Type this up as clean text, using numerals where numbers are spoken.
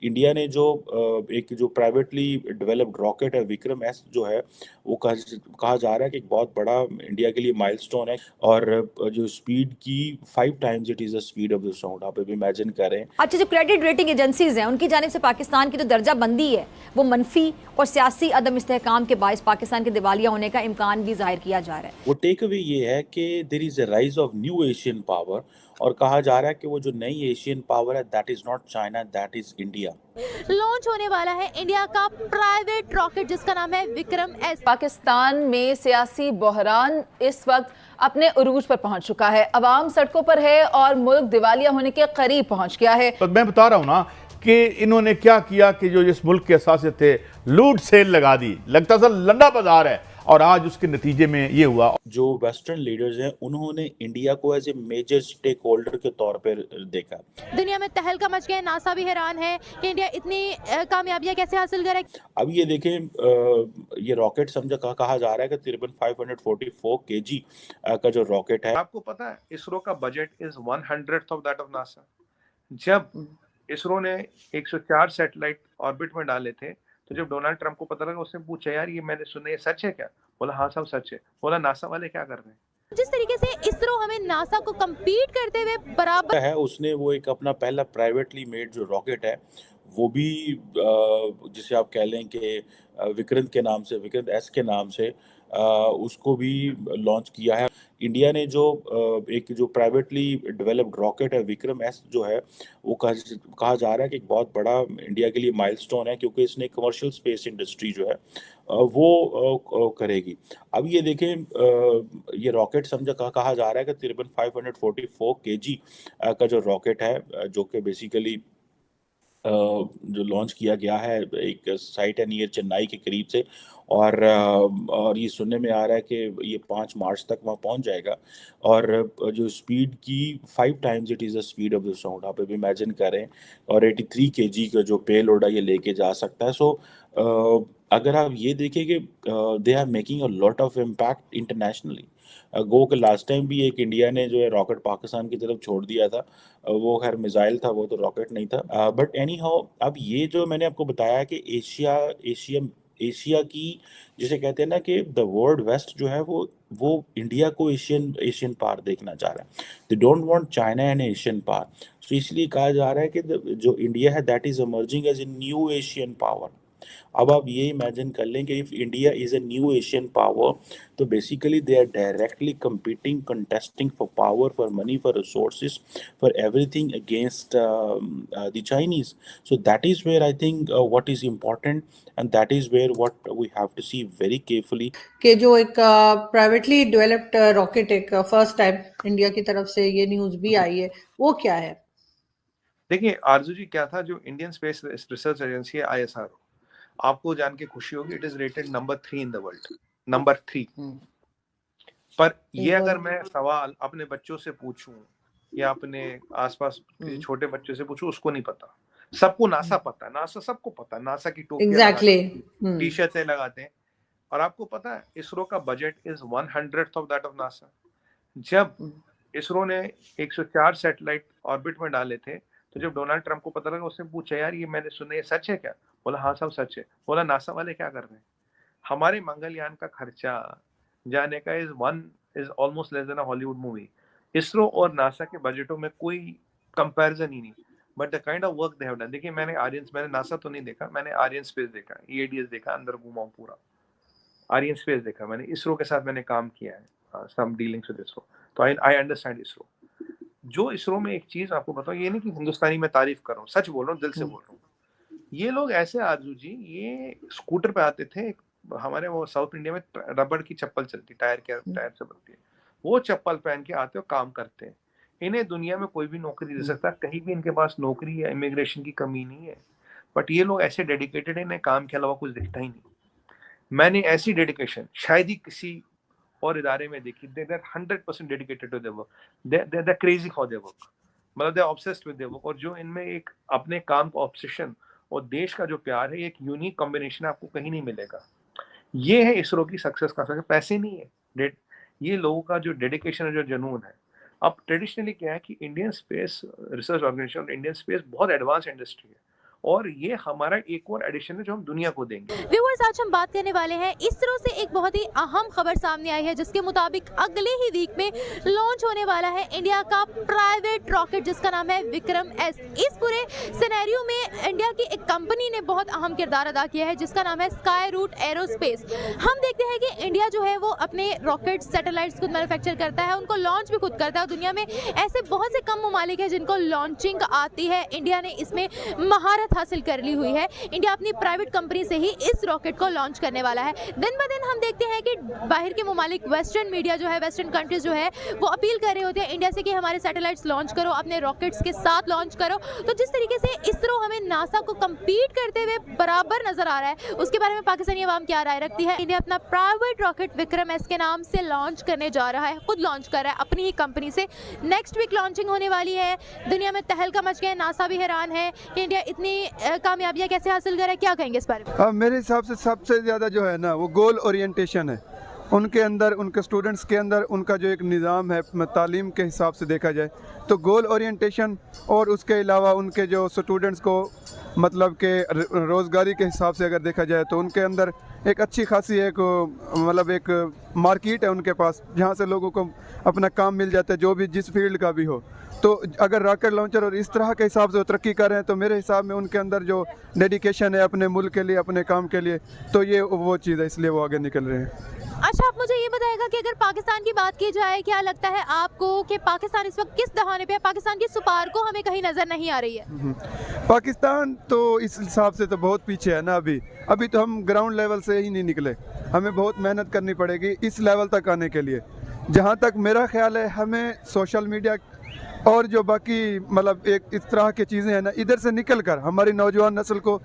India ने जो एक जो प्राइवेटली डेवलप्ड रॉकेट है विक्रम एस जो है वो कहा जा रहा है कि एक बहुत बड़ा इंडिया के लिए माइलस्टोन है। और जो स्पीड की 5 times it is the speed of the sound, आप अभी इमेजिन करें। अच्छा, जो क्रेडिट रेटिंग एजेंसीज हैं उनकी जानिब से पाकिस्तान की जो दर्जा बंदी है वो मनफी और सियासी अदम इस्तेहकाम के बायस पाकिस्तान के दिवालिया होने का इम्कान भी जाहिर किया जा रहा है। वो टेक अवे ये है कि there is a rise of new Asian power, और कहा जा रहा है कि वो जो नई एशियन पावर है that is not China, that is India. Launch होने वाला है इंडिया का प्राइवेट रॉकेट जिसका नाम है विक्रम एस। पाकिस्तान में सियासी बहरान इस वक्त अपने उरूज पर पहुंच चुका है, अवाम सड़कों पर है और मुल्क दिवालिया होने के करीब पहुंच गया है। तो मैं बता रहा हूं ना कि इन्होंने क्या किया कि जो इस मुल्क के असासे थे लूट सेल लगा दी, लगता था लंडा बाजार है, और आज उसके नतीजे में ये हुआ। जो वेस्टर्न लीडर्स हैं उन्होंने इंडिया को as a major stakeholder के तौर पर देखा। दुनिया में तहलका मच गया, नासा भी हैरान है कि इंडिया इतनी कामयाबियां कैसे हासिल करे। अब ये देखें, ये रॉकेट समझा कहा जा रहा है कि तकरीबन 544 केजी का जो रॉकेट है। आपको पता है इसरो का budget is 1/100 of that of NASA. जब इसरो ने 104 सैटेलाइट ऑर्बिट में डाले थे, तो जब डोनाल्ड ट्रंप को पता लगा उसने पूछा यार ये मैंने सुना, ये सच है क्या? बोला हाँ साहब सच है। बोला नासा वाले क्या कर रहे हैं? जिस तरीके से इसरो हमें नासा को compete करते हुए बराबर है, उसने वो एक अपना पहला प्राइवेटली मेड जो रॉकेट है वो भी जिसे आप कह लें कि विक्रांत के नाम से, विक्रांत एस के नाम से उसको भी लॉन्च किया है। इंडिया ने जो एक जो प्राइवेटली डेवलप्ड रॉकेट है विक्रम एस जो है वो कहा जा रहा है कि एक बहुत बड़ा इंडिया के लिए माइलस्टोन है, क्योंकि इसने कमर्शियल स्पेस इंडस्ट्री जो है वो करेगी। अब ये देखें, ये रॉकेट समझा कहा जा रहा है कि तकरीबन 544 केजी का जो रॉकेट है जो कि बेसिकली जो लॉन्च किया गया है एक साइट है नियर चेन्नई के करीब से, और ये सुनने में आ रहा है कि ये 5 मार्च तक वहाँ पहुँच जाएगा। और जो स्पीड की 5 times it is the speed of the sound, आप अभी इमेजिन करें। और 83 केजी का जो पे लोड है ये लेके जा सकता है। सो अगर आप ये देखें कि they are making a lot of impact internationally. गो के लास्ट टाइम भी एक इंडिया ने जो है रॉकेट पाकिस्तान की तरफ छोड़ दिया था, वो खैर मिसाइल था, वो तो रॉकेट नहीं था। बट एनी हाउ, अब ये जो मैंने आपको बताया कि एशिया की जिसे कहते हैं ना कि द वर्ल्ड वेस्ट जो है वो इंडिया को एशियन एशियन पार देखना चाह रहा है। They don't want China and Asian power. तो इसलिए कहा जा रहा है कि जो इंडिया है that is emerging as a new Asian power. अब आप ये इमेजिन कर लें कि if India is a new Asian power, तो basically they are directly competing, contesting for power, for money, for resources, for everything against the Chinese. So that is where I think what is important, and that is where what we have to see very carefully. कि जो एक privately developed rocket एक first time India की तरफ से ये news भी आई है, वो क्या है? देखिए आरजू जी, क्या था जो इंडियन स्पेस रिसर्च एजेंसी है ISRO, आपको जान के खुशी होगी it is rated number 3 in the world, number 3। पर ये अगर मैं सवाल अपने बच्चों से पूछूं या अपने आसपास किसी छोटे बच्चे से पूछूं, उसको नहीं पता। सबको नासा पता है, नासा सबको पता है, नासा की टोपी एग्जैक्टली टी शर्ट लगाते हैं। और आपको पता है इसरो का budget is 1/100 of that of NASA. जब इसरो ने 104 सैटेलाइट ऑर्बिट में डाले थे, तो जब डोनाल्ड ट्रंप को पता लगा उसने पूछा यार ये मैंने सुना, ये सच है क्या? बोला हाँ साहब सच है। बोला नासा वाले क्या कर रहे हैं? हमारे मंगलयान का खर्चा जाने का is almost less than a Hollywood movie. ISRO और नासा के बजटों में कोई कंपैरिजन ही नहीं। But the kind of work they have done, देखिए मैंने नासा तो नहीं देखा, मैंने आर्यन स्पेस देखा, EADS देखा, अंदर घूमा हूं पूरा। आर्यन स्पेस देखा मैंने, इसरो के साथ मैंने काम किया है, सम डीलिंग्स विद इसरो, तो आई अंडरस्टैंड इसरो। जो इसरो में एक चीज आपको बताऊं, ये नहीं कि हिंदुस्तानी में तारीफ कर रहा हूँ, सच बोल रहा हूँ, दिल से बोल रहा हूँ। ये लोग ऐसे आरजू जी, ये स्कूटर पे आते थे, हमारे वो साउथ इंडिया में रबड़ की चप्पल चलती, टायर से बनती है, वो चप्पल पहन के आते हो, काम करते हैं। इन्हें दुनिया में कोई भी नौकरी दे सकता है, कहीं भी इनके पास नौकरी या इमिग्रेशन की कमी नहीं है। बट ये लोग ऐसे डेडिकेटेड है, इन्हें काम के अलावा कुछ दिखता ही नहीं। मैंने ऐसी डेडिकेशन शायद ही किसी और इदारे में देखी। They are 100% dedicated to their work, they are crazy for their work, मतलब they are obsessed with their work. और जो इनमें एक अपने काम का ऑब्सेशन और देश का जो प्यार है, एक यूनिक कॉम्बिनेशन आपको कहीं नहीं मिलेगा। ये है इसरो की सक्सेस का सक्सेस, पैसे नहीं है, ये लोगों का जो डेडिकेशन है, जो जुनून है। अब ट्रेडिशनली क्या है कि Indian Space Research Organisation, Indian space बहुत एडवांस इंडस्ट्री है, और ये हमारा एक और एडिशन है जो हम दुनिया को देंगे। व्यूअर्स, आज हम बात करने वाले हैं इसरो से एक बहुत ही अहम खबर सामने आई है, जिसके मुताबिक अगले ही वीक में लॉन्च होने वाला है इंडिया का प्राइवेट रॉकेट, जिसका नाम है विक्रम एस। इस पूरे सिनेरियो में इंडिया की एक कंपनी ने बहुत अहम किरदार अदा किया है, जिसका नाम है स्काई रूट एरोस्पेस। हम देखते हैं कि इंडिया जो है वो अपने रॉकेट सैटेलाइट्स खुद मैन्युफैक्चर करता है, उनको लॉन्च भी खुद करता है। दुनिया में ऐसे बहुत से कम ममालिक हैं जिनको लॉन्चिंग आती है। इंडिया ने इसमें महारत हासिल कर ली हुई है। इंडिया अपनी प्राइवेट कंपनी से ही इस रॉकेट को लॉन्च करने वाला है। दिन ब दिन हम देखते हैं कि बाहर के ममालिक, वेस्टर्न मीडिया जो है, वेस्टर्न कंट्रीज जो है, वो अपील कर रहे होते हैं इंडिया से कि हमारे सैटेलाइट्स लॉन्च करो, अपने रॉकेट्स के साथ लॉन्च करो। तो जिस तरीके से इसरो हमें नासा को कम्पीट करते हुए बराबर नजर आ रहा है, उसके बारे में पाकिस्तानी अवाम क्या राय रखती है? इंडिया अपना प्राइवेट रॉकेट विक्रम एस के नाम से लॉन्च करने जा रहा है, खुद लॉन्च कर रहा है अपनी ही कंपनी से। नेक्स्ट वीक लॉन्चिंग होने वाली है। दुनिया में तहलका मच गया, नासा भी हैरान है कि इंडिया इतनी कामयाबियां कैसे हासिल करे। क्या कहेंगे इस बारे में? हाँ, मेरे हिसाब से सबसे ज़्यादा जो है ना वो गोल ओरिएंटेशन है उनके अंदर, उनके स्टूडेंट्स के अंदर। उनका जो एक निज़ाम है तालीम के हिसाब से देखा जाए तो गोल ओरिएंटेशन, और उसके अलावा उनके जो स्टूडेंट्स को मतलब के रोज़गारी के हिसाब से अगर देखा जाए तो उनके अंदर एक अच्छी खासी एक मतलब एक मार्केट है उनके पास, जहाँ से लोगों को अपना काम मिल जाता है, जो भी जिस फील्ड का भी हो। तो अगर रॉकेट लॉन्चर और इस तरह के हिसाब से वो तरक्की कर रहे हैं तो मेरे हिसाब में उनके अंदर जो डेडिकेशन है अपने मुल्क के लिए, अपने काम के लिए, तो ये वो चीज़ है, इसलिए वो आगे निकल रहे हैं। अच्छा, आप मुझे ये बताएगा कि अगर पाकिस्तान की बात की जाए, क्या लगता है आपको कि पाकिस्तान इस वक्त किस दहाने पे है? पाकिस्तान की सुपार को हमें कहीं नजर नहीं आ रही है। पाकिस्तान तो इस हिसाब से तो बहुत पीछे है ना। अभी तो हम ग्राउंड लेवल से ही नहीं निकले, हमें बहुत मेहनत करनी पड़ेगी इस लेवल तक आने के लिए। जहाँ तक मेरा ख्याल है, हमें सोशल मीडिया और जो बाकी मतलब एक इस तरह की चीज़ें हैं ना, इधर से निकल कर हमारी नौजवान नस्ल को